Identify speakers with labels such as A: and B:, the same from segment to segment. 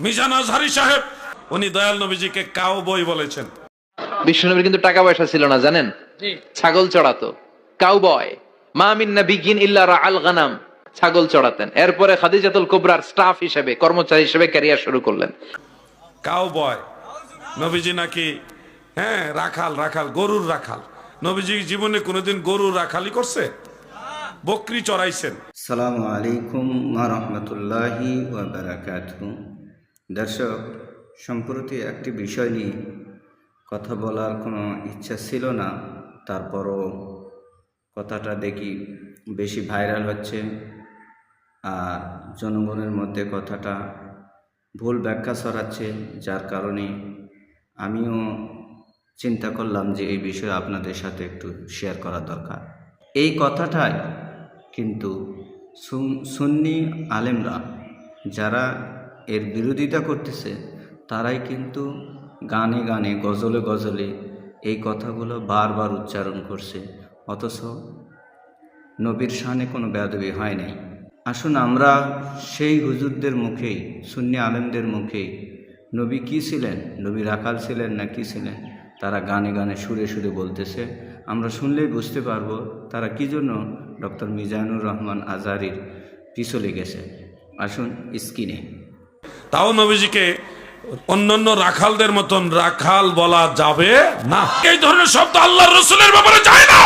A: মিজান আজহারি সাহেব উনি দয়াল নবীজিকে কাউবয় বলেছেন।
B: বিশ্বনবীর কিন্তু টাকা পয়সা ছিল না, জানেন? ছাগল চড়াতো, কাউবয়। মা মিন নাবিয়্যিন ইল্লা রাআল গানাম, ছাগল চড়াতেন। এরপরে খাদিজাতুল কুবরার স্টাফ হিসেবে, কর্মচারী হিসেবে ক্যারিয়ার শুরু করলেন।
A: কাউবয় নবীজি নাকি রাখাল, গরুর রাখাল। নবীজি জীবনে কোনোদিন গরুর রাখালি করছে? বকরি চড়াইছেন।
C: আসসালামু আলাইকুম ওয়া রাহমাতুল্লাহি ওয়া বারাকাতুহু। দর্শক, সম্প্রতি একটি বিষয় নিয়ে কথা বলার কোনো ইচ্ছা ছিল না, তারপরও কথাটা দেখি বেশি ভাইরাল হচ্ছে, আর জনগণের মধ্যে কথাটা ভুল ব্যাখ্যা ছড়াচ্ছে, যার কারণে আমিও চিন্তা করলাম যে এই বিষয়ে আপনাদের সাথে একটু শেয়ার করা দরকার। এই কথাটাই কিন্তু সুন্নি আলেমরা যারা এর বিরোধিতা করতেছে, তারাই কিন্তু গানে গানে, গজলে গজলে এই কথাগুলো বারবার উচ্চারণ করছে, অথচ নবীর শানে কোনো বেয়াদবি হয় নাই। আসুন আমরা সেই হুজুরদের মুখেই, সুন্নি আলেমদের মুখেই নবী কী ছিলেন, নবী রাখাল ছিলেন না কি ছিলেন, তারা গানে গানে সুরে সুরে বলতেছে। আমরা শুনলেই বুঝতে পারবো তারা কী জন্য ডক্টর মিজানুর রহমান আজহারীর পিছু লেগেছে। আসুন স্ক্রিনে।
A: তাও নবীজিকে অন্যান্য রাখালদের মতন রাখাল বলা যাবে না। এই ধরনের শব্দ আল্লাহর রাসূলের ব্যাপারে যায় না।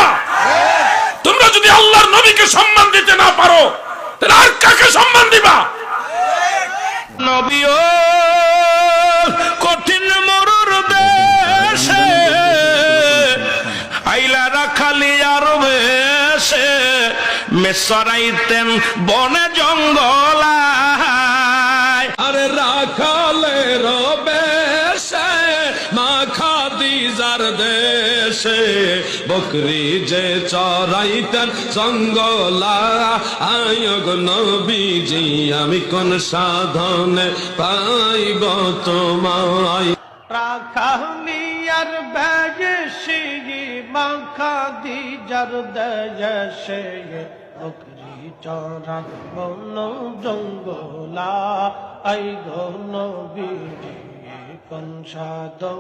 A: তোমরা যদি আল্লাহর নবীকে সম্মান দিতে না পারো, তাহলে আর কাকে সম্মান দিবা? নবীও কঠিন মরুর দেশে আইলা রাখালি আর বেশে মেসরাইতেন বনে জঙ্গলায়। আরে রাখালের বেশে মা খাদিজার দেশে বকরি যে চরাইতেন জঙ্গলা। আয়গ নবীজি আমি কোন সাধনে পাইব তোমায়।
D: রাখালিয়ার বেশে মা খাদিজার দেশে বকরি চরান বন জঙ্গলা। আই গো নবীজি কোন সাধনে